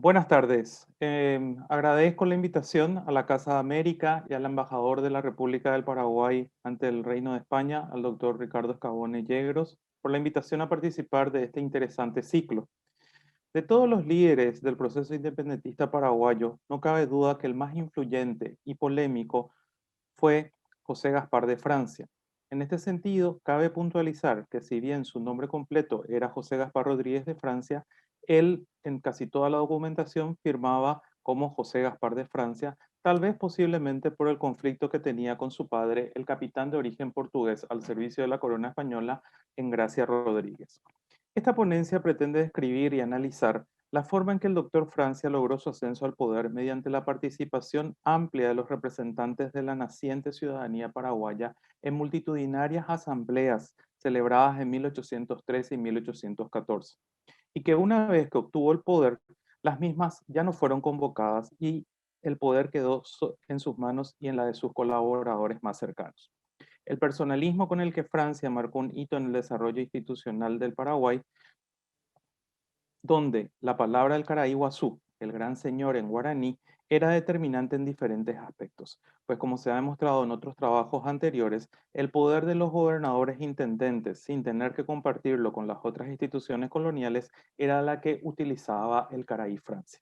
Buenas tardes. Agradezco la invitación a la Casa de América y al embajador de la República del Paraguay ante el Reino de España, al doctor Ricardo Escabone Yegros, por la invitación a participar de este interesante ciclo. De todos los líderes del proceso independentista paraguayo, no cabe duda que el más influyente y polémico fue José Gaspar de Francia. En este sentido, cabe puntualizar que si bien su nombre completo era José Gaspar Rodríguez de Francia, él en casi toda la documentación firmaba como José Gaspar de Francia, tal vez posiblemente por el conflicto que tenía con su padre, el capitán de origen portugués al servicio de la corona española, Engracia Rodríguez. Esta ponencia pretende describir y analizar la forma en que el doctor Francia logró su ascenso al poder mediante la participación amplia de los representantes de la naciente ciudadanía paraguaya en multitudinarias asambleas celebradas en 1813 y 1814, y que una vez que obtuvo el poder, las mismas ya no fueron convocadas y el poder quedó en sus manos y en la de sus colaboradores más cercanos. El personalismo con el que Francia marcó un hito en el desarrollo institucional del Paraguay, donde la palabra del Caraiguazú, el gran señor en guaraní, era determinante en diferentes aspectos, pues como se ha demostrado en otros trabajos anteriores, el poder de los gobernadores intendentes, sin tener que compartirlo con las otras instituciones coloniales, era la que utilizaba el Caraí Francia.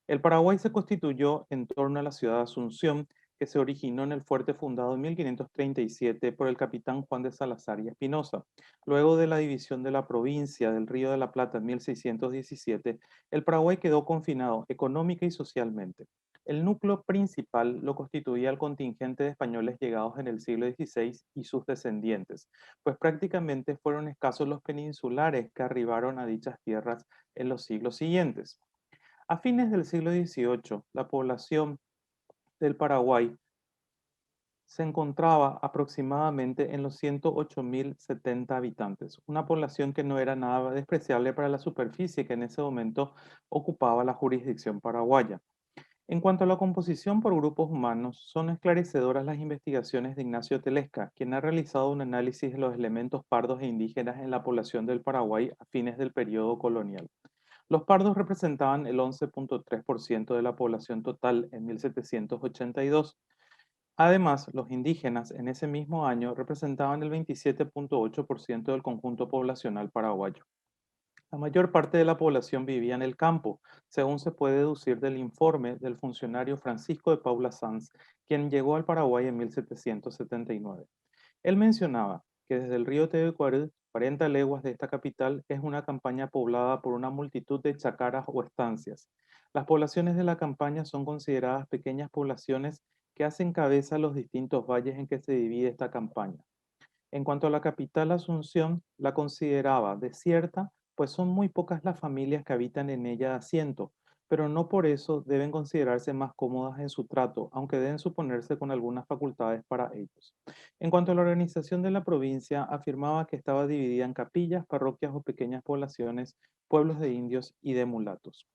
El Paraguay se constituyó en torno a la ciudad de Asunción, que se originó en el fuerte fundado en 1537 por el capitán Juan de Salazar y Espinosa. Luego de la división de la provincia del Río de la Plata en 1617, el Paraguay quedó confinado económica y socialmente. El núcleo principal lo constituía el contingente de españoles llegados en el siglo XVI y sus descendientes, pues prácticamente fueron escasos los peninsulares que arribaron a dichas tierras en los siglos siguientes. A fines del siglo XVIII, la población del Paraguay se encontraba aproximadamente en los 108.070 habitantes, una población que no era nada despreciable para la superficie que en ese momento ocupaba la jurisdicción paraguaya. En cuanto a la composición por grupos humanos, son esclarecedoras las investigaciones de Ignacio Telesca, quien ha realizado un análisis de los elementos pardos e indígenas en la población del Paraguay a fines del periodo colonial. Los pardos representaban el 11.3% de la población total en 1782. Además, los indígenas en ese mismo año representaban el 27.8% del conjunto poblacional paraguayo. La mayor parte de la población vivía en el campo, según se puede deducir del informe del funcionario Francisco de Paula Sanz, quien llegó al Paraguay en 1779. Él mencionaba que desde el río Tebecuarú, 40 leguas de esta capital, es una campaña poblada por una multitud de chacaras o estancias. Las poblaciones de la campaña son consideradas pequeñas poblaciones que hacen cabeza a los distintos valles en que se divide esta campaña. En cuanto a la capital Asunción, la consideraba desierta, pues son muy pocas las familias que habitan en ella de asiento, pero no por eso deben considerarse más cómodas en su trato, aunque deben suponerse con algunas facultades para ellos. En cuanto a la organización de la provincia, afirmaba que estaba dividida en capillas, parroquias o pequeñas poblaciones, pueblos de indios y de mulatos.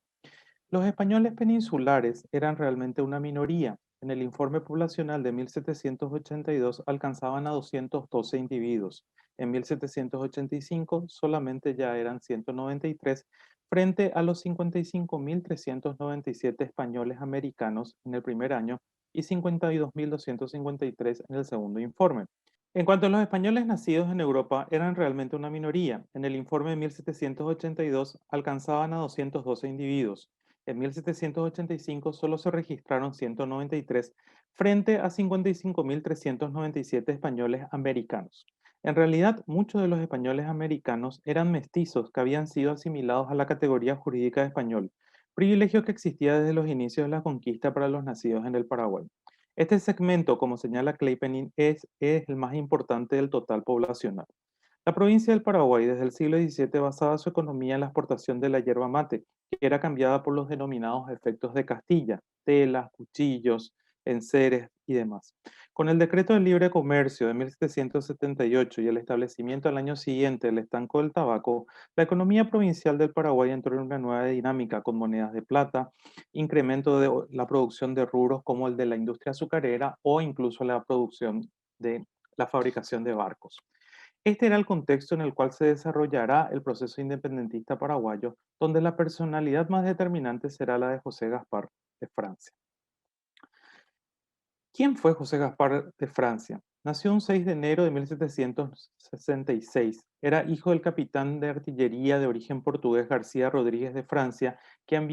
Los españoles peninsulares eran realmente una minoría. En el informe poblacional de 1782 alcanzaban a 212 individuos. En 1785 solamente ya eran 193 frente a los 55.397 españoles americanos en el primer año y 52.253 en el segundo informe. En cuanto a los españoles nacidos en Europa, eran realmente una minoría. En el informe de 1782 alcanzaban a 212 individuos. En 1785 solo se registraron 193 frente a 55.397 españoles americanos. En realidad, muchos de los españoles americanos eran mestizos que habían sido asimilados a la categoría jurídica de español, privilegio que existía desde los inicios de la conquista para los nacidos en el Paraguay. Este segmento, como señala Kleipenin, es el más importante del total poblacional. La provincia del Paraguay desde el siglo XVII basaba su economía en la exportación de la yerba mate, que era cambiada por los denominados efectos de Castilla, telas, cuchillos, enseres y demás. Con el decreto de libre comercio de 1778 y el establecimiento al año siguiente del estanco del tabaco, la economía provincial del Paraguay entró en una nueva dinámica con monedas de plata, incremento de la producción de rubros como el de la industria azucarera o incluso la producción de la fabricación de barcos. Este era el contexto en el cual se desarrollará el proceso independentista paraguayo, donde la personalidad más determinante será la de José Gaspar de Francia. ¿Quién fue José Gaspar de Francia? Nació un 6 de enero de 1766. Era hijo del capitán de artillería de origen portugués García Rodríguez de Francia, quien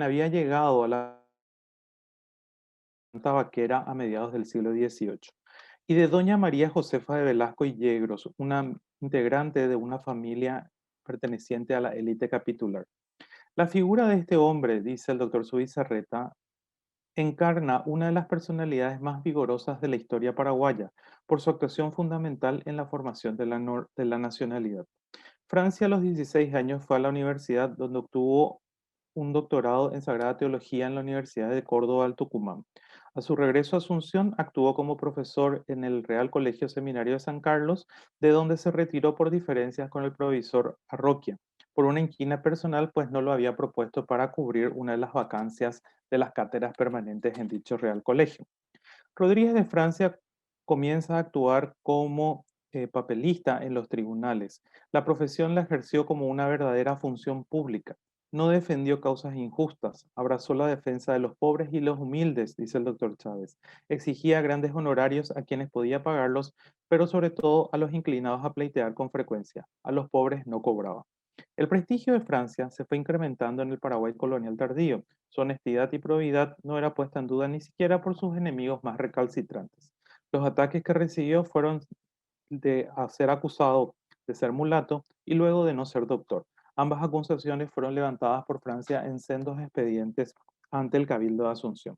había llegado a la Vaquera a mediados del siglo XVIII, y de doña María Josefa de Velasco y Yegros, una integrante de una familia perteneciente a la élite capitular. La figura de este hombre, dice el doctor Zubizarreta, encarna una de las personalidades más vigorosas de la historia paraguaya, por su actuación fundamental en la formación de la nacionalidad. Francia a los 16 años fue a la universidad donde obtuvo un doctorado en Sagrada Teología en la Universidad de Córdoba del Tucumán. A su regreso a Asunción, actuó como profesor en el Real Colegio Seminario de San Carlos, de donde se retiró por diferencias con el provisor Arroquia, por una inquina personal, pues no lo había propuesto para cubrir una de las vacancias de las cátedras permanentes en dicho Real Colegio. Rodríguez de Francia comienza a actuar como papelista en los tribunales. La profesión la ejerció como una verdadera función pública. No defendió causas injustas, abrazó la defensa de los pobres y los humildes, dice el doctor Chávez. Exigía grandes honorarios a quienes podía pagarlos, pero sobre todo a los inclinados a pleitear con frecuencia. A los pobres no cobraba. El prestigio de Francia se fue incrementando en el Paraguay colonial tardío. Su honestidad y probidad no era puesta en duda ni siquiera por sus enemigos más recalcitrantes. Los ataques que recibió fueron de ser acusado de ser mulato y luego de no ser doctor. Ambas acusaciones fueron levantadas por Francia en sendos expedientes ante el Cabildo de Asunción.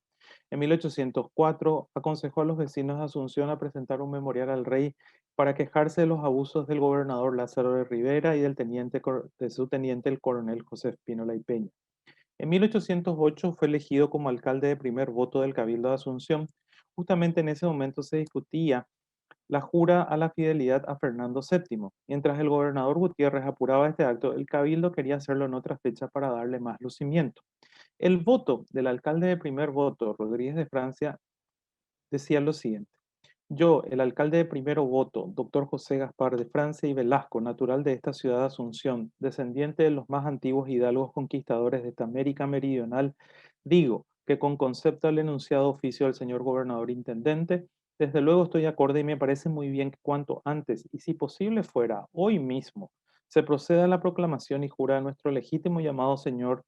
En 1804 aconsejó a los vecinos de Asunción a presentar un memorial al rey para quejarse de los abusos del gobernador Lázaro de Rivera y de su teniente el coronel José Espínola y Peña. En 1808 fue elegido como alcalde de primer voto del Cabildo de Asunción. Justamente en ese momento se discutía la jura a la fidelidad a Fernando VII. Mientras el gobernador Gutiérrez apuraba este acto, el cabildo quería hacerlo en otra fecha para darle más lucimiento. El voto del alcalde de primer voto, Rodríguez de Francia, decía lo siguiente: yo, el alcalde de primero voto, doctor José Gaspar de Francia y Velasco, natural de esta ciudad de Asunción, descendiente de los más antiguos hidalgos conquistadores de esta América meridional, digo que con concepto al enunciado oficio del señor gobernador intendente, desde luego estoy acorde y me parece muy bien que cuanto antes, y si posible fuera, hoy mismo, se proceda a la proclamación y jura a nuestro legítimo llamado señor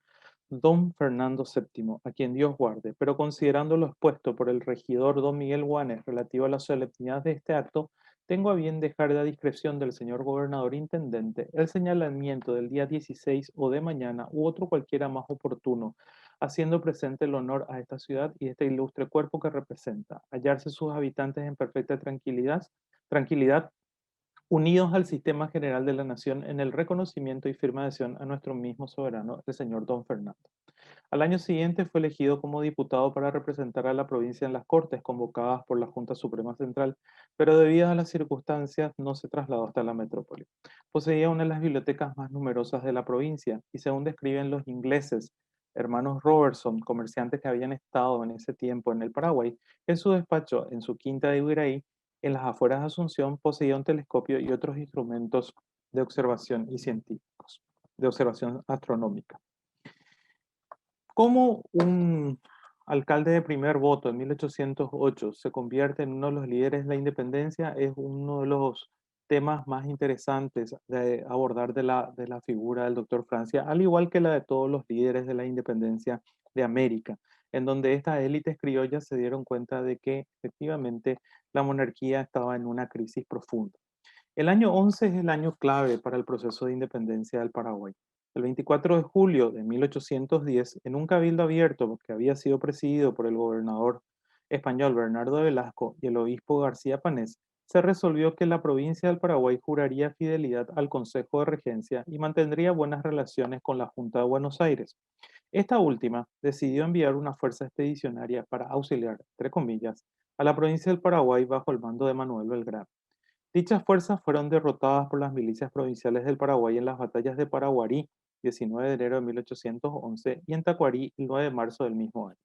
don Fernando VII, a quien Dios guarde, pero considerando lo expuesto por el regidor don Miguel Guanes relativo a la solemnidad de este acto, tengo a bien dejar de a discreción del señor gobernador intendente el señalamiento del día 16 o de mañana u otro cualquiera más oportuno, haciendo presente el honor a esta ciudad y este ilustre cuerpo que representa, hallarse sus habitantes en perfecta tranquilidad unidos al sistema general de la nación en el reconocimiento y firme adhesión a nuestro mismo soberano, el señor don Fernando. Al año siguiente fue elegido como diputado para representar a la provincia en las Cortes convocadas por la Junta Suprema Central, pero debido a las circunstancias no se trasladó hasta la metrópoli. Poseía una de las bibliotecas más numerosas de la provincia y según describen los ingleses, hermanos Robertson, comerciantes que habían estado en ese tiempo en el Paraguay, en su despacho en su quinta de Ibiraí, en las afueras de Asunción, poseía un telescopio y otros instrumentos de observación y científicos, de observación astronómica. ¿Cómo un alcalde de primer voto en 1808 se convierte en uno de los líderes de la independencia? Es uno de los temas más interesantes de abordar de la figura del doctor Francia, al igual que la de todos los líderes de la independencia de América, en donde estas élites criollas se dieron cuenta de que efectivamente la monarquía estaba en una crisis profunda. El año 11 es el año clave para el proceso de independencia del Paraguay. El 24 de julio de 1810, en un cabildo abierto que había sido presidido por el gobernador español Bernardo de Velasco y el obispo García Panés, se resolvió que la provincia del Paraguay juraría fidelidad al Consejo de Regencia y mantendría buenas relaciones con la Junta de Buenos Aires. Esta última decidió enviar una fuerza expedicionaria para auxiliar, entre comillas, a la provincia del Paraguay bajo el mando de Manuel Belgrano. Dichas fuerzas fueron derrotadas por las milicias provinciales del Paraguay en las batallas de Paraguarí, 19 de enero de 1811, y en Tacuarí, el 9 de marzo del mismo año.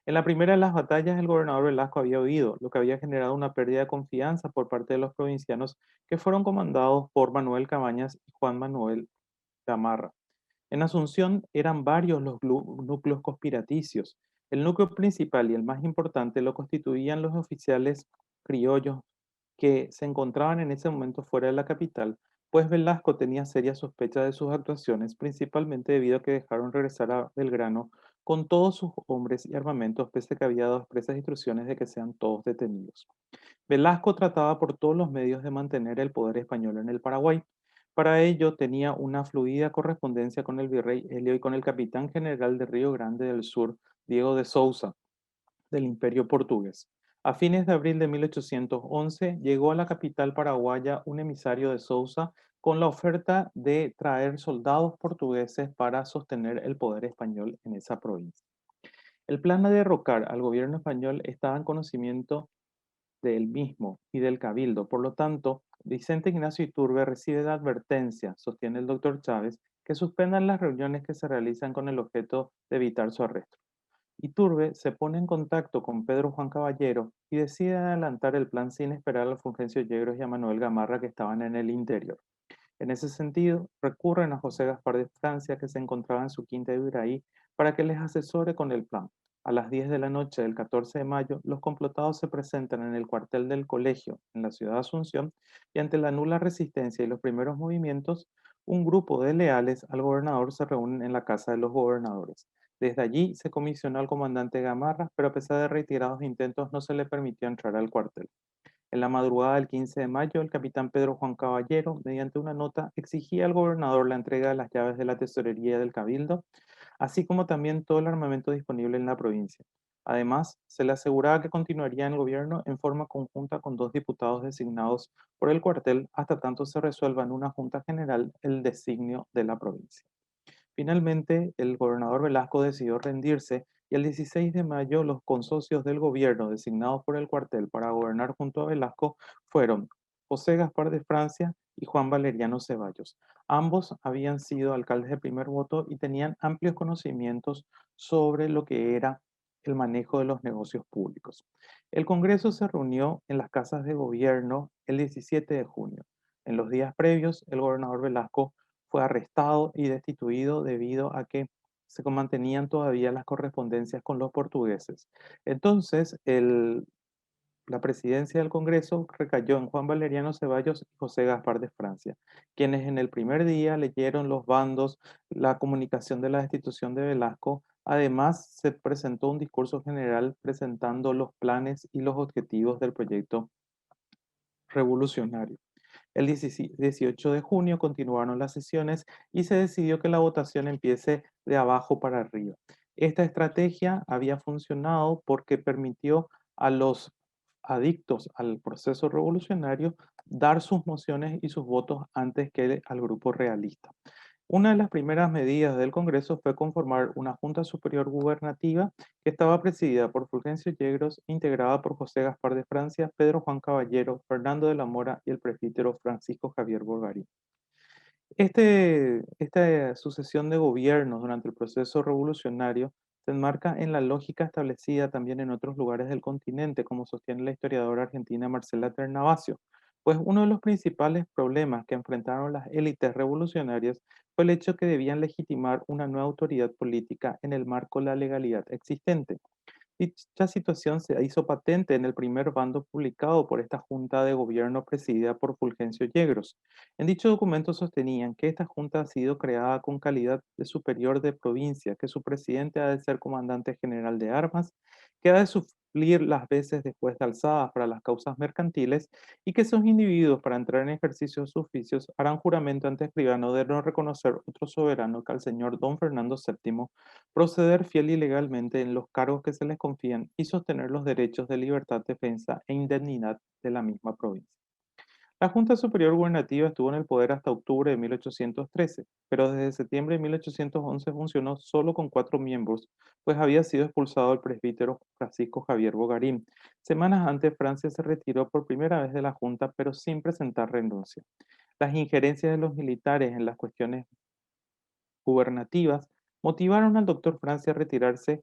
En la primera de las batallas, el gobernador Velasco había huido, lo que había generado una pérdida de confianza por parte de los provincianos que fueron comandados por Manuel Cabañas y Juan Manuel Gamarra. En Asunción eran varios los núcleos conspiraticios. El núcleo principal y el más importante lo constituían los oficiales criollos que se encontraban en ese momento fuera de la capital, pues Velasco tenía serias sospechas de sus actuaciones, principalmente debido a que dejaron regresar a Belgrano con todos sus hombres y armamentos, pese a que había dado expresas instrucciones de que sean todos detenidos. Velasco trataba por todos los medios de mantener el poder español en el Paraguay. Para ello tenía una fluida correspondencia con el virrey Helio y con el capitán general de Río Grande del Sur, Diego de Souza, del Imperio Portugués. A fines de abril de 1811 llegó a la capital paraguaya un emisario de Souza con la oferta de traer soldados portugueses para sostener el poder español en esa provincia. El plan de derrocar al gobierno español estaba en conocimiento del mismo y del cabildo. Por lo tanto, Vicente Ignacio Iturbe recibe la advertencia, sostiene el doctor Chávez, que suspendan las reuniones que se realizan con el objeto de evitar su arresto. Iturbe se pone en contacto con Pedro Juan Caballero y decide adelantar el plan sin esperar a Fulgencio Yegros y a Manuel Gamarra que estaban en el interior. En ese sentido, recurren a José Gaspar de Francia, que se encontraba en su quinta de Uraí, para que les asesore con el plan. A las 10 de la noche del 14 de mayo, los complotados se presentan en el cuartel del colegio, en la ciudad de Asunción, y ante la nula resistencia y los primeros movimientos, un grupo de leales al gobernador se reúnen en la casa de los gobernadores. Desde allí se comisionó al comandante Gamarra, pero a pesar de reiterados intentos no se le permitió entrar al cuartel. En la madrugada del 15 de mayo, el capitán Pedro Juan Caballero, mediante una nota, exigía al gobernador la entrega de las llaves de la tesorería del cabildo, así como también todo el armamento disponible en la provincia. Además, se le aseguraba que continuaría en el gobierno en forma conjunta con dos diputados designados por el cuartel hasta tanto se resuelva en una junta general el designio de la provincia. Finalmente, el gobernador Velasco decidió rendirse y el 16 de mayo los consocios del gobierno designados por el cuartel para gobernar junto a Velasco fueron José Gaspar de Francia y Juan Valeriano Ceballos. Ambos habían sido alcaldes de primer voto y tenían amplios conocimientos sobre lo que era el manejo de los negocios públicos. El Congreso se reunió en las casas de gobierno el 17 de junio. En los días previos, el gobernador Velasco fue arrestado y destituido debido a que se mantenían todavía las correspondencias con los portugueses. Entonces, la presidencia del Congreso recayó en Juan Valeriano Ceballos y José Gaspar de Francia, quienes en el primer día leyeron los bandos, la comunicación de la destitución de Velasco. Además, se presentó un discurso general presentando los planes y los objetivos del proyecto revolucionario. El 18 de junio continuaron las sesiones y se decidió que la votación empiece de abajo para arriba. Esta estrategia había funcionado porque permitió a los adictos al proceso revolucionario dar sus mociones y sus votos antes que al grupo realista. Una de las primeras medidas del Congreso fue conformar una Junta Superior Gubernativa que estaba presidida por Fulgencio Yegros, integrada por José Gaspar de Francia, Pedro Juan Caballero, Fernando de la Mora y el presbítero Francisco Javier Borgarín. Esta sucesión de gobiernos durante el proceso revolucionario se enmarca en la lógica establecida también en otros lugares del continente, como sostiene la historiadora argentina Marcela Ternavasio, pues uno de los principales problemas que enfrentaron las élites revolucionarias fue el hecho que debían legitimar una nueva autoridad política en el marco de la legalidad existente. Dicha situación se hizo patente en el primer bando publicado por esta Junta de Gobierno presidida por Fulgencio Yegros. En dicho documento sostenían que esta Junta ha sido creada con calidad de superior de provincia, que su presidente ha de ser comandante general de armas, que ha de suplir las veces después de alzadas para las causas mercantiles y que esos individuos para entrar en ejercicio de sus oficios harán juramento ante escribano de no reconocer otro soberano que al señor don Fernando VII, proceder fiel y legalmente en los cargos que se les confían y sostener los derechos de libertad, defensa e indemnidad de la misma provincia. La Junta Superior Gubernativa estuvo en el poder hasta octubre de 1813, pero desde septiembre de 1811 funcionó solo con 4 miembros, pues había sido expulsado el presbítero Francisco Javier Bogarín. Semanas antes, Francia se retiró por primera vez de la Junta, pero sin presentar renuncia. Las injerencias de los militares en las cuestiones gubernativas motivaron al doctor Francia a retirarse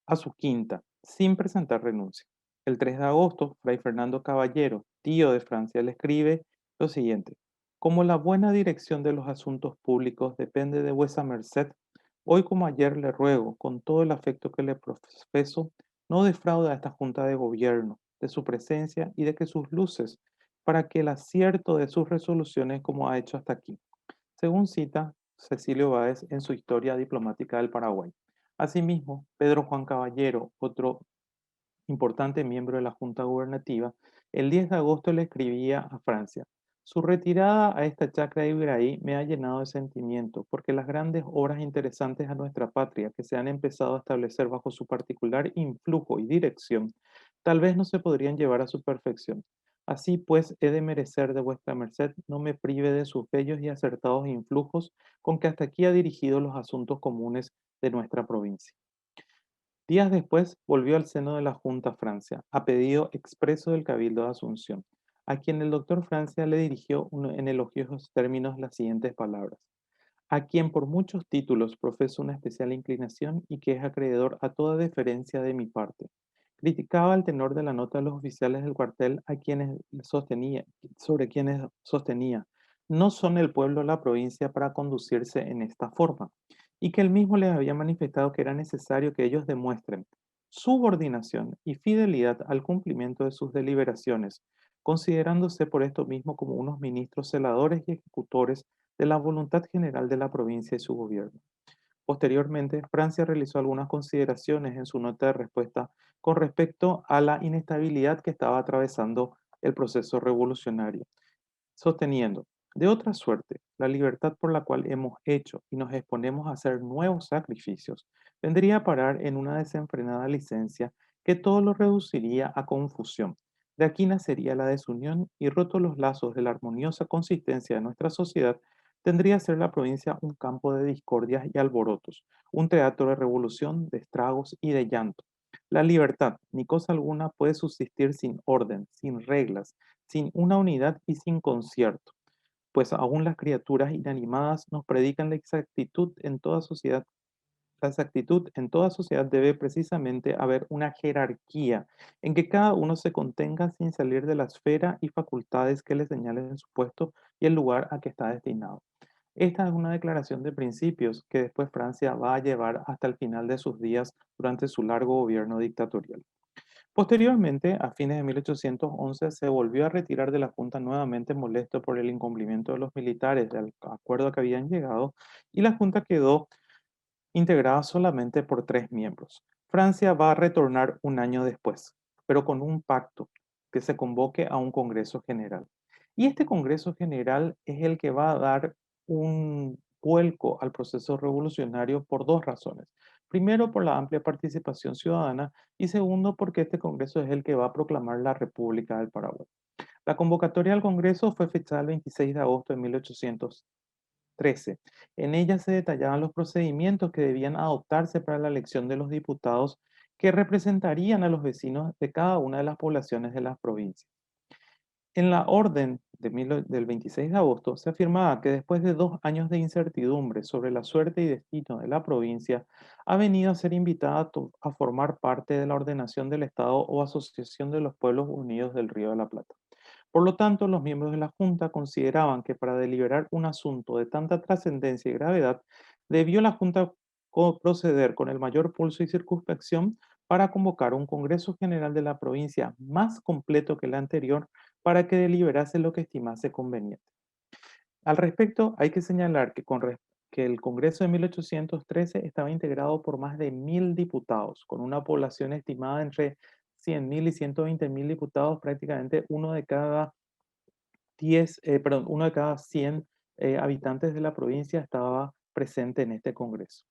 a su quinta, sin presentar renuncia. El 3 de agosto, Fray Fernando Caballero, tío de Francia, le escribe lo siguiente: como la buena dirección de los asuntos públicos depende de vuesa merced, hoy como ayer le ruego, con todo el afecto que le profeso, no defraude a esta Junta de Gobierno de su presencia y de que sus luces, para que el acierto de sus resoluciones como ha hecho hasta aquí, según cita Cecilio Báez en su Historia Diplomática del Paraguay. Asimismo, Pedro Juan Caballero, otro importante miembro de la Junta Gubernativa, el 10 de agosto le escribía a Francia: su retirada a esta chacra de Ibraí me ha llenado de sentimiento, porque las grandes obras interesantes a nuestra patria que se han empezado a establecer bajo su particular influjo y dirección, tal vez no se podrían llevar a su perfección. Así pues, he de merecer de vuestra merced no me prive de sus bellos y acertados influjos con que hasta aquí ha dirigido los asuntos comunes de nuestra provincia. Días después volvió al seno de la Junta Francia, a pedido expreso del Cabildo de Asunción, a quien el doctor Francia le dirigió en elogiosos términos las siguientes palabras: a quien por muchos títulos profeso una especial inclinación y que es acreedor a toda deferencia de mi parte. Criticaba el tenor de la nota de los oficiales del cuartel a quienes sostenía, sobre quienes sostenía, no son el pueblo o la provincia para conducirse en esta forma, y que él mismo les había manifestado que era necesario que ellos demuestren subordinación y fidelidad al cumplimiento de sus deliberaciones, considerándose por esto mismo como unos ministros celadores y ejecutores de la voluntad general de la provincia y su gobierno. Posteriormente, Francia realizó algunas consideraciones en su nota de respuesta con respecto a la inestabilidad que estaba atravesando el proceso revolucionario, sosteniendo: de otra suerte, la libertad por la cual hemos hecho y nos exponemos a hacer nuevos sacrificios vendría a parar en una desenfrenada licencia que todo lo reduciría a confusión. De aquí nacería la desunión y, rotos los lazos de la armoniosa consistencia de nuestra sociedad, tendría a ser la provincia un campo de discordias y alborotos, un teatro de revolución, de estragos y de llanto. La libertad, ni cosa alguna, puede subsistir sin orden, sin reglas, sin una unidad y sin concierto, pues aún las criaturas inanimadas nos predican la exactitud en toda sociedad. La exactitud en toda sociedad debe precisamente haber una jerarquía en que cada uno se contenga sin salir de la esfera y facultades que le señalen su puesto y el lugar a que está destinado. Esta es una declaración de principios que después Francia va a llevar hasta el final de sus días durante su largo gobierno dictatorial. Posteriormente, a fines de 1811, se volvió a retirar de la Junta nuevamente molesto por el incumplimiento de los militares del acuerdo que habían llegado, y la Junta quedó integrada solamente por 3 miembros. Francia va a retornar un año después, pero con un pacto: que se convoque a un Congreso General. Y este Congreso General es el que va a dar un vuelco al proceso revolucionario por dos razones. Primero, por la amplia participación ciudadana, y segundo, porque este Congreso es el que va a proclamar la República del Paraguay. La convocatoria al Congreso fue fechada el 26 de agosto de 1813. En ella se detallaban los procedimientos que debían adoptarse para la elección de los diputados que representarían a los vecinos de cada una de las poblaciones de las provincias. En la orden del 26 de agosto se afirmaba que después de 2 años de incertidumbre sobre la suerte y destino de la provincia, ha venido a ser invitada a formar parte de la ordenación del Estado o Asociación de los Pueblos Unidos del Río de la Plata. Por lo tanto, los miembros de la Junta consideraban que para deliberar un asunto de tanta trascendencia y gravedad, debió la Junta proceder con el mayor pulso y circunspección para convocar un Congreso General de la provincia más completo que el anterior, para que deliberase lo que estimase conveniente. Al respecto, hay que señalar que el Congreso de 1813 estaba integrado por más de 1000 diputados, con una población estimada entre 100.000 y 120.000 diputados. Prácticamente uno de cada 100 habitantes de la provincia estaba presente en este Congreso.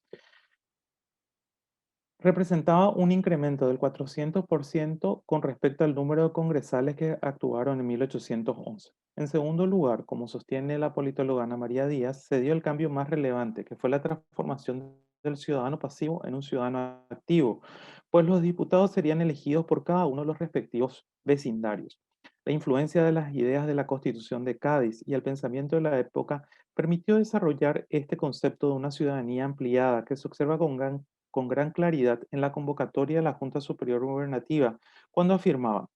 Representaba un incremento del 400% con respecto al número de congresales que actuaron en 1811. En segundo lugar, como sostiene la politóloga Ana María Díaz, se dio el cambio más relevante, que fue la transformación del ciudadano pasivo en un ciudadano activo, pues los diputados serían elegidos por cada uno de los respectivos vecindarios. La influencia de las ideas de la Constitución de Cádiz y el pensamiento de la época permitió desarrollar este concepto de una ciudadanía ampliada que se observa con gran con gran claridad en la convocatoria de la Junta Superior Gubernativa, cuando afirmaba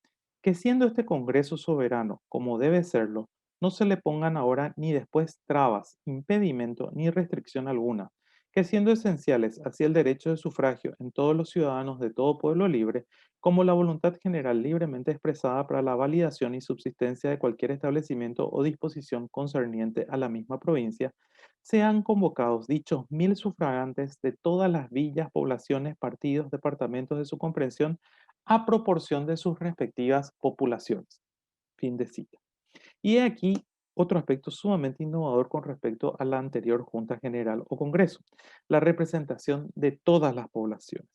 que siendo este Congreso soberano, como debe serlo, no se le pongan ahora ni después trabas, impedimento ni restricción alguna, que siendo esenciales así el derecho de sufragio en todos los ciudadanos de todo pueblo libre, como la voluntad general libremente expresada para la validación y subsistencia de cualquier establecimiento o disposición concerniente a la misma provincia, sean convocados dichos 1000 sufragantes de todas las villas, poblaciones, partidos, departamentos de su comprensión, a proporción de sus respectivas populaciones. Fin de cita. Y he aquí otro aspecto sumamente innovador con respecto a la anterior Junta General o Congreso, la representación de todas las poblaciones,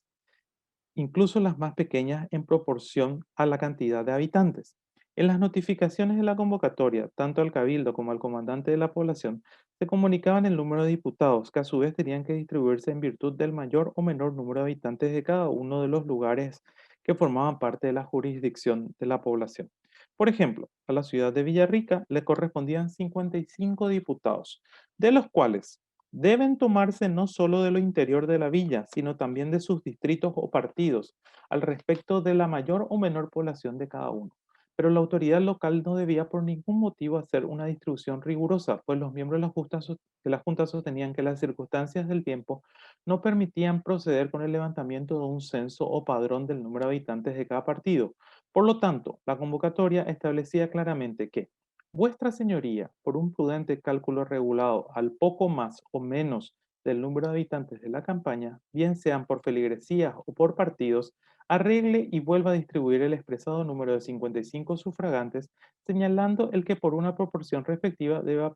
incluso las más pequeñas en proporción a la cantidad de habitantes. En las notificaciones de la convocatoria, tanto al cabildo como al comandante de la población, se comunicaban el número de diputados, que a su vez tenían que distribuirse en virtud del mayor o menor número de habitantes de cada uno de los lugares que formaban parte de la jurisdicción de la población. Por ejemplo, a la ciudad de Villarrica le correspondían 55 diputados, de los cuales deben tomarse no solo de lo interior de la villa, sino también de sus distritos o partidos, al respecto de la mayor o menor población de cada uno. Pero la autoridad local no debía por ningún motivo hacer una distribución rigurosa, pues los miembros de la Junta sostenían que las circunstancias del tiempo no permitían proceder con el levantamiento de un censo o padrón del número de habitantes de cada partido. Por lo tanto, la convocatoria establecía claramente que Vuestra Señoría, por un prudente cálculo regulado al poco más o menos del número de habitantes de la campaña, bien sean por feligresías o por partidos, arregle y vuelva a distribuir el expresado número de 55 sufragantes, señalando el que por una proporción respectiva deba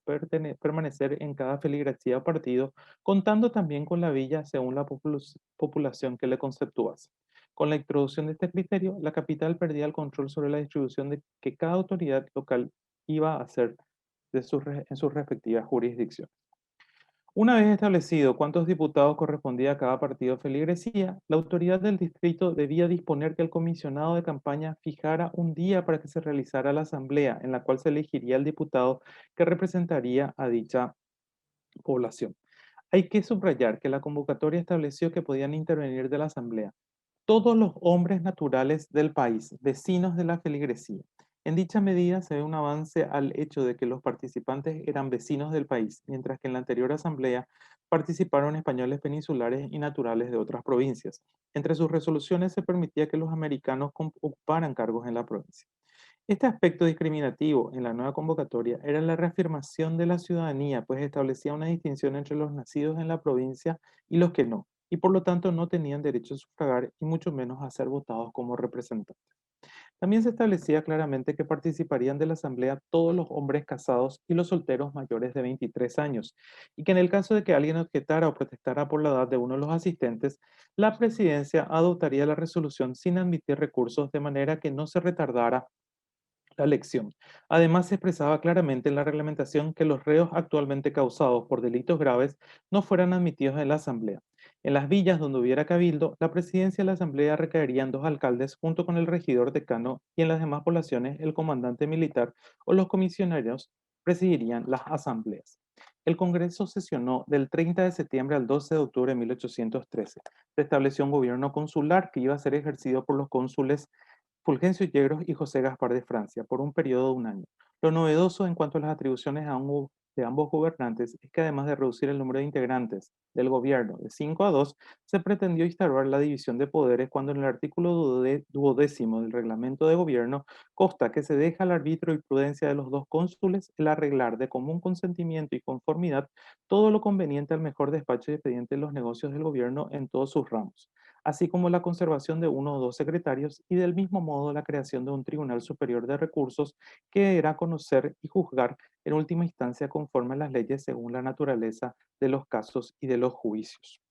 permanecer en cada feligresía o partido, contando también con la villa según la población que le conceptúas. Con la introducción de este criterio, la capital perdía el control sobre la distribución de que cada autoridad local iba a hacer en sus respectivas jurisdicciones. Una vez establecido cuántos diputados correspondía a cada partido o feligresía, la autoridad del distrito debía disponer que el comisionado de campaña fijara un día para que se realizara la asamblea en la cual se elegiría el diputado que representaría a dicha población. Hay que subrayar que la convocatoria estableció que podían intervenir de la asamblea todos los hombres naturales del país, vecinos de la feligresía. En dicha medida se ve un avance al hecho de que los participantes eran vecinos del país, mientras que en la anterior asamblea participaron españoles peninsulares y naturales de otras provincias. Entre sus resoluciones se permitía que los americanos ocuparan cargos en la provincia. Este aspecto discriminativo en la nueva convocatoria era la reafirmación de la ciudadanía, pues establecía una distinción entre los nacidos en la provincia y los que no, y por lo tanto no tenían derecho a sufragar y mucho menos a ser votados como representantes. También se establecía claramente que participarían de la asamblea todos los hombres casados y los solteros mayores de 23 años, y que en el caso de que alguien objetara o protestara por la edad de uno de los asistentes, la presidencia adoptaría la resolución sin admitir recursos de manera que no se retardara la elección. Además, se expresaba claramente en la reglamentación que los reos actualmente causados por delitos graves no fueran admitidos en la Asamblea. En las villas donde hubiera cabildo, la presidencia de la Asamblea recaería en dos alcaldes junto con el regidor decano y en las demás poblaciones el comandante militar o los comisionarios presidirían las asambleas. El Congreso sesionó del 30 de septiembre al 12 de octubre de 1813. Se estableció un gobierno consular que iba a ser ejercido por los cónsules Fulgencio Yegros y José Gaspar de Francia, por un periodo de un año. Lo novedoso en cuanto a las atribuciones de ambos gobernantes es que además de reducir el número de integrantes del gobierno de 5 a 2, se pretendió instaurar la división de poderes cuando en el artículo duodécimo del reglamento de gobierno consta que se deja al arbitrio y prudencia de los dos cónsules el arreglar de común consentimiento y conformidad todo lo conveniente al mejor despacho y expediente de los negocios del gobierno en todos sus ramos, así como la conservación de uno o dos secretarios y del mismo modo la creación de un Tribunal Superior de Recursos que deberá conocer y juzgar en última instancia conforme a las leyes según la naturaleza de los casos y de los juicios.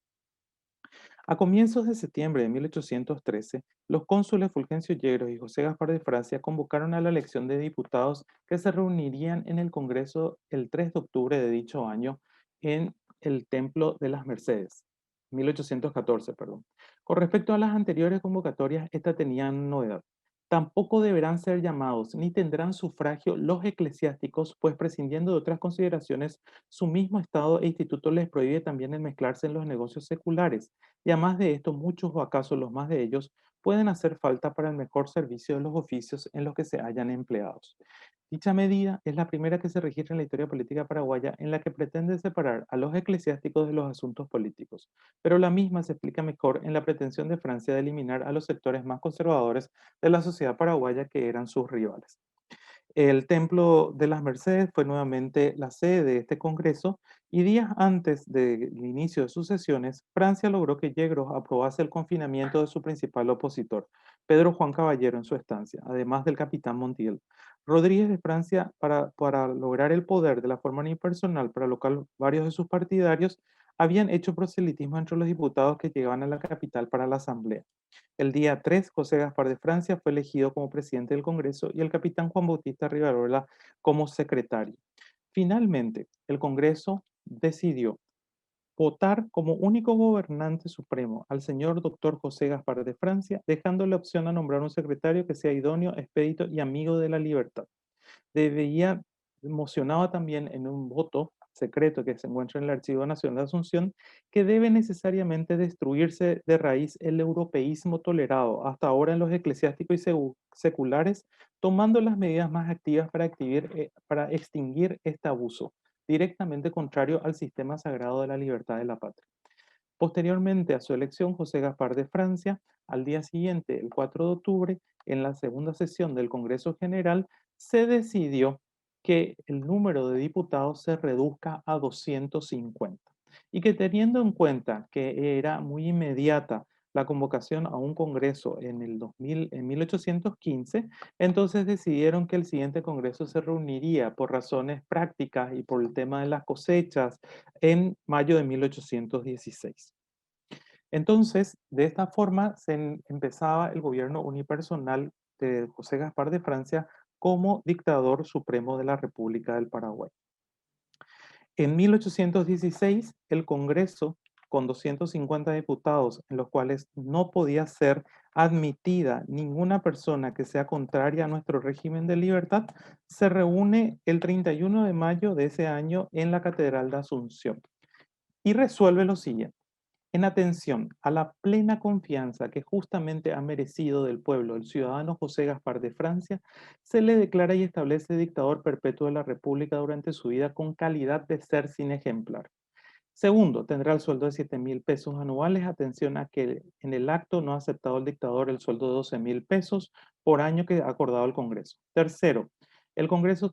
A comienzos de septiembre de 1813, los cónsules Fulgencio Yegros y José Gaspar de Francia convocaron a la elección de diputados que se reunirían en el Congreso el 3 de octubre de dicho año en el Templo de las Mercedes, 1814, perdón. Con respecto a las anteriores convocatorias, esta tenían novedad. Tampoco deberán ser llamados ni tendrán sufragio los eclesiásticos, pues prescindiendo de otras consideraciones, su mismo Estado e instituto les prohíbe también el mezclarse en los negocios seculares. Y además de esto, muchos o acaso los más de ellos pueden hacer falta para el mejor servicio de los oficios en los que se hayan empleados. Dicha medida es la primera que se registra en la historia política paraguaya en la que pretende separar a los eclesiásticos de los asuntos políticos, pero la misma se explica mejor en la pretensión de Francia de eliminar a los sectores más conservadores de la sociedad paraguaya que eran sus rivales. El Templo de las Mercedes fue nuevamente la sede de este congreso y días antes del inicio de sus sesiones, Francia logró que Yegros aprobase el confinamiento de su principal opositor, Pedro Juan Caballero, en su estancia, además del capitán Montiel. Rodríguez de Francia, para lograr el poder de la forma unipersonal para alocar varios de sus partidarios, habían hecho proselitismo entre los diputados que llegaban a la capital para la asamblea. El día 3, José Gaspar de Francia fue elegido como presidente del Congreso y el capitán Juan Bautista Rivarola como secretario. Finalmente, el Congreso decidió votar como único gobernante supremo al señor doctor José Gaspar de Francia, dejando la opción a nombrar un secretario que sea idóneo, expedito y amigo de la libertad. Debería, emocionaba también en un voto secreto que se encuentra en el Archivo Nacional de Asunción, que debe necesariamente destruirse de raíz el europeísmo tolerado hasta ahora en los eclesiásticos y seculares, tomando las medidas más activas para extinguir este abuso, directamente contrario al sistema sagrado de la libertad de la patria. Posteriormente a su elección, José Gaspar de Francia, al día siguiente, el 4 de octubre, en la segunda sesión del Congreso General, se decidió que el número de diputados se reduzca a 250 y que teniendo en cuenta que era muy inmediata la convocación a un congreso en el 2000, en 1815, entonces decidieron que el siguiente congreso se reuniría por razones prácticas y por el tema de las cosechas en mayo de 1816. Entonces, de esta forma empezaba el gobierno unipersonal de José Gaspar de Francia como dictador supremo de la República del Paraguay. En 1816, el Congreso, con 250 diputados, en los cuales no podía ser admitida ninguna persona que sea contraria a nuestro régimen de libertad, se reúne el 31 de mayo de ese año en la Catedral de Asunción y resuelve lo siguiente. En atención a la plena confianza que justamente ha merecido del pueblo el ciudadano José Gaspar de Francia, se le declara y establece dictador perpetuo de la República durante su vida con calidad de ser sin ejemplar. Segundo, tendrá el sueldo de 7.000 pesos anuales. Atención a que en el acto no ha aceptado el dictador el sueldo de 12.000 pesos por año que ha acordado el Congreso. Tercero, el Congreso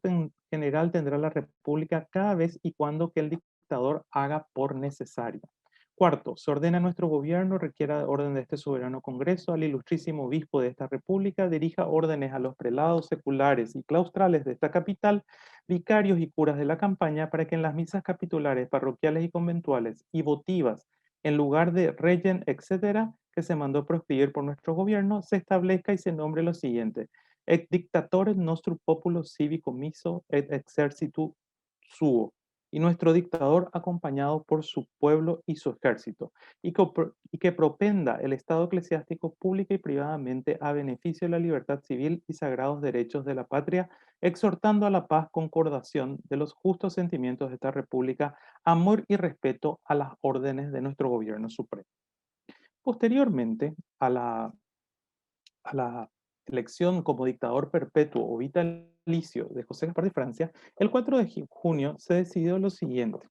General tendrá la República cada vez y cuando que el dictador haga por necesario. Cuarto, se ordena a nuestro gobierno, requiera orden de este soberano Congreso, al ilustrísimo obispo de esta república, dirija órdenes a los prelados seculares y claustrales de esta capital, vicarios y curas de la campaña, para que en las misas capitulares, parroquiales y conventuales y votivas, en lugar de regen, etcétera, que se mandó proscribir por nuestro gobierno, se establezca y se nombre lo siguiente: et dictatore nostro populo civico miso et exercitu suo, y nuestro dictador acompañado por su pueblo y su ejército, y que propenda el Estado eclesiástico pública y privadamente a beneficio de la libertad civil y sagrados derechos de la patria, exhortando a la paz, concordación de los justos sentimientos de esta república, amor y respeto a las órdenes de nuestro gobierno supremo. Posteriormente a la elección como dictador perpetuo o vitalicio de José Gaspar de Francia, el 4 de junio se decidió lo siguiente: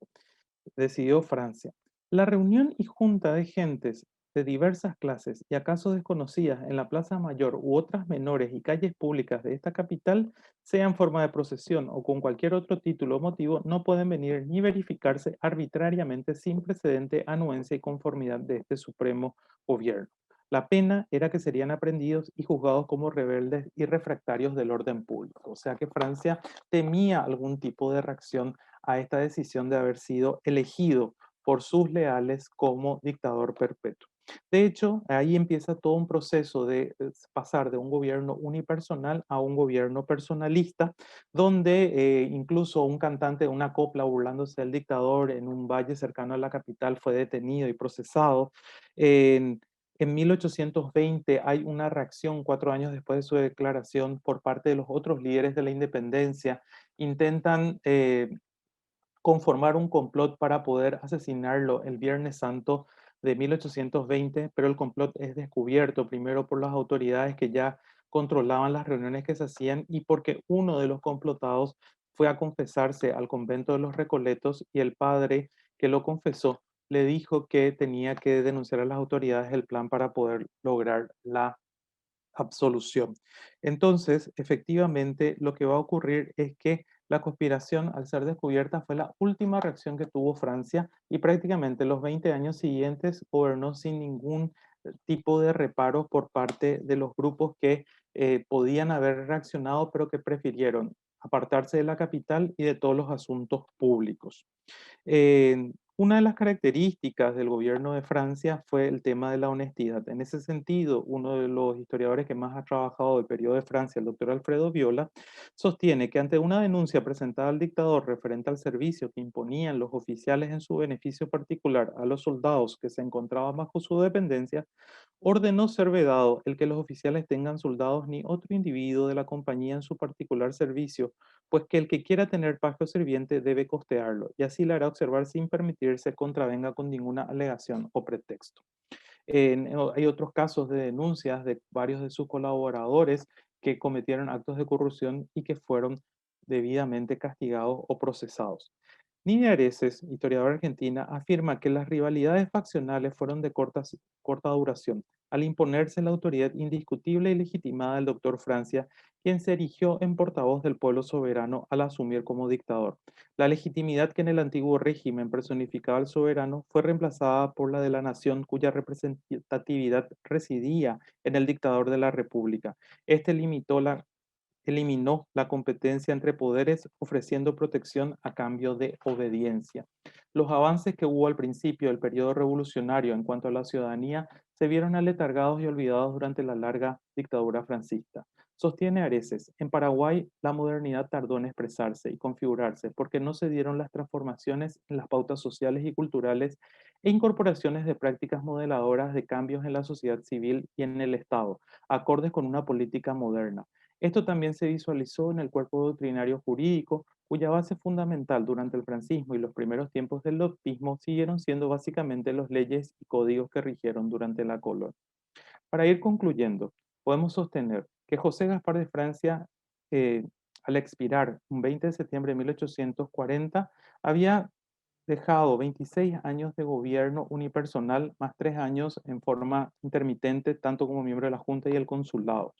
decidió Francia. La reunión y junta de gentes de diversas clases y acaso desconocidas en la Plaza Mayor u otras menores y calles públicas de esta capital, sea en forma de procesión o con cualquier otro título o motivo, no pueden venir ni verificarse arbitrariamente sin precedente, anuencia y conformidad de este supremo gobierno. La pena era que serían aprendidos y juzgados como rebeldes y refractarios del orden público. O sea que Francia temía algún tipo de reacción a esta decisión de haber sido elegido por sus leales como dictador perpetuo. De hecho, ahí empieza todo un proceso de pasar de un gobierno unipersonal a un gobierno personalista, donde incluso un cantante de una copla burlándose del dictador en un valle cercano a la capital fue detenido y procesado. En 1820 hay una reacción 4 años después de su declaración por parte de los otros líderes de la independencia. Intentan conformar un complot para poder asesinarlo el Viernes Santo de 1820, pero el complot es descubierto primero por las autoridades que ya controlaban las reuniones que se hacían y porque uno de los complotados fue a confesarse al convento de los Recoletos y el padre que lo confesó le dijo que tenía que denunciar a las autoridades el plan para poder lograr la absolución. Entonces, efectivamente, lo que va a ocurrir es que la conspiración, al ser descubierta, fue la última reacción que tuvo Francia y prácticamente los 20 años siguientes gobernó sin ningún tipo de reparo por parte de los grupos que podían haber reaccionado, pero que prefirieron apartarse de la capital y de todos los asuntos públicos. Una de las características del gobierno de Francia fue el tema de la honestidad. En ese sentido, uno de los historiadores que más ha trabajado del periodo de Francia, el doctor Alfredo Viola, sostiene que ante una denuncia presentada al dictador referente al servicio que imponían los oficiales en su beneficio particular a los soldados que se encontraban bajo su dependencia, ordenó ser vedado el que los oficiales tengan soldados ni otro individuo de la compañía en su particular servicio, pues que el que quiera tener paje o sirviente debe costearlo, y así le hará observar sin permitirse contravenga con ninguna alegación o pretexto. Hay otros casos de denuncias de varios de sus colaboradores que cometieron actos de corrupción y que fueron debidamente castigados o procesados. Nidia Areces, historiadora argentina, afirma que las rivalidades faccionales fueron de corta duración, al imponerse la autoridad indiscutible y legitimada del doctor Francia, quien se erigió en portavoz del pueblo soberano al asumir como dictador. La legitimidad que en el antiguo régimen personificaba al soberano fue reemplazada por la de la nación cuya representatividad residía en el dictador de la república. Este eliminó la competencia entre poderes, ofreciendo protección a cambio de obediencia. Los avances que hubo al principio del periodo revolucionario en cuanto a la ciudadanía se vieron aletargados y olvidados durante la larga dictadura franquista. Sostiene Areces, en Paraguay la modernidad tardó en expresarse y configurarse porque no se dieron las transformaciones en las pautas sociales y culturales e incorporaciones de prácticas modeladoras de cambios en la sociedad civil y en el Estado, acordes con una política moderna. Esto también se visualizó en el cuerpo doctrinario jurídico, cuya base fundamental durante el franquismo y los primeros tiempos del localismo siguieron siendo básicamente las leyes y códigos que rigieron durante la colonia. Para ir concluyendo, podemos sostener que José Gaspar de Francia, eh, al expirar un 20 de septiembre de 1840, había dejado 26 años de gobierno unipersonal más 3 años en forma intermitente, tanto como miembro de la Junta y el consulado.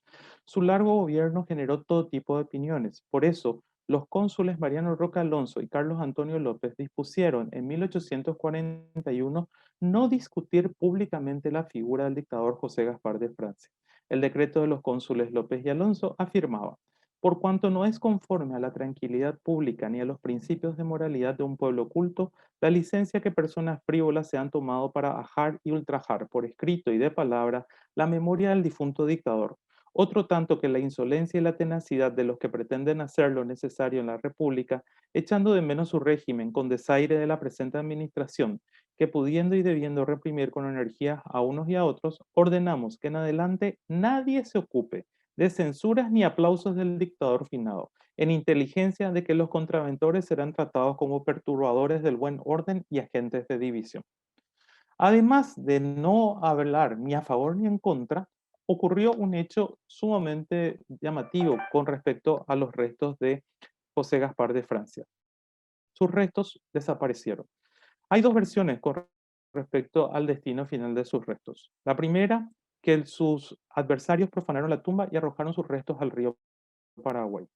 Su largo gobierno generó todo tipo de opiniones. Por eso, los cónsules Mariano Roca Alonso y Carlos Antonio López dispusieron en 1841 no discutir públicamente la figura del dictador José Gaspar de Francia. El decreto de los cónsules López y Alonso afirmaba: por cuanto no es conforme a la tranquilidad pública ni a los principios de moralidad de un pueblo culto, la licencia que personas frívolas se han tomado para ajar y ultrajar por escrito y de palabra la memoria del difunto dictador. Otro tanto que la insolencia y la tenacidad de los que pretenden hacer lo necesario en la República, echando de menos su régimen con desaire de la presente administración, que pudiendo y debiendo reprimir con energía a unos y a otros, ordenamos que en adelante nadie se ocupe de censuras ni aplausos del dictador finado, en inteligencia de que los contraventores serán tratados como perturbadores del buen orden y agentes de división. Además de no hablar ni a favor ni en contra, ocurrió un hecho sumamente llamativo con respecto a los restos de José Gaspar de Francia. Sus restos desaparecieron. Hay dos versiones con respecto al destino final de sus restos. La primera, que sus adversarios profanaron la tumba y arrojaron sus restos al río Paraguay.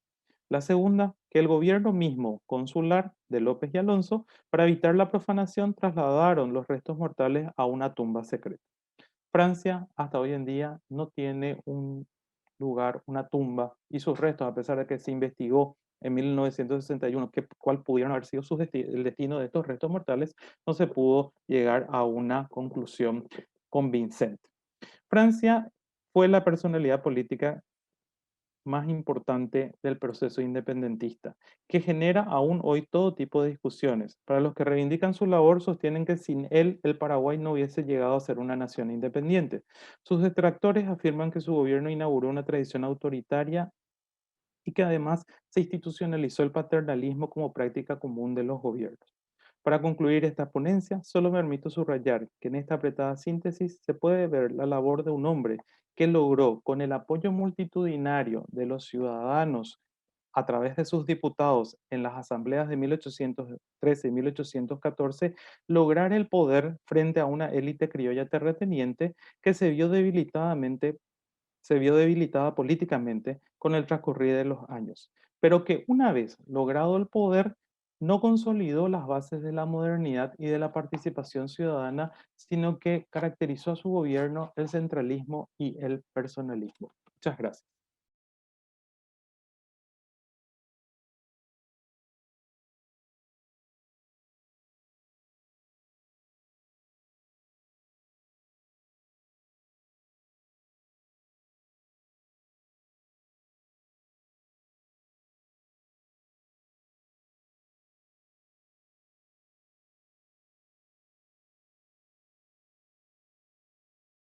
La segunda, que el gobierno mismo consular de López y Alonso, para evitar la profanación, trasladaron los restos mortales a una tumba secreta. Francia hasta hoy en día no tiene un lugar, una tumba y sus restos, a pesar de que se investigó en 1961 cuál pudieron haber sido el destino de estos restos mortales, no se pudo llegar a una conclusión convincente. Francia fue la personalidad política más importante del proceso independentista, que genera aún hoy todo tipo de discusiones. Para los que reivindican su labor, sostienen que sin él el Paraguay no hubiese llegado a ser una nación independiente. Sus detractores afirman que su gobierno inauguró una tradición autoritaria y que además se institucionalizó el paternalismo como práctica común de los gobiernos. Para concluir esta ponencia, solo me permito subrayar que en esta apretada síntesis se puede ver la labor de un hombre que logró, con el apoyo multitudinario de los ciudadanos a través de sus diputados en las asambleas de 1813 y 1814, lograr el poder frente a una élite criolla terrateniente que se vio debilitada políticamente con el transcurrir de los años, pero que una vez logrado el poder, no consolidó las bases de la modernidad y de la participación ciudadana, sino que caracterizó a su gobierno el centralismo y el personalismo. Muchas gracias.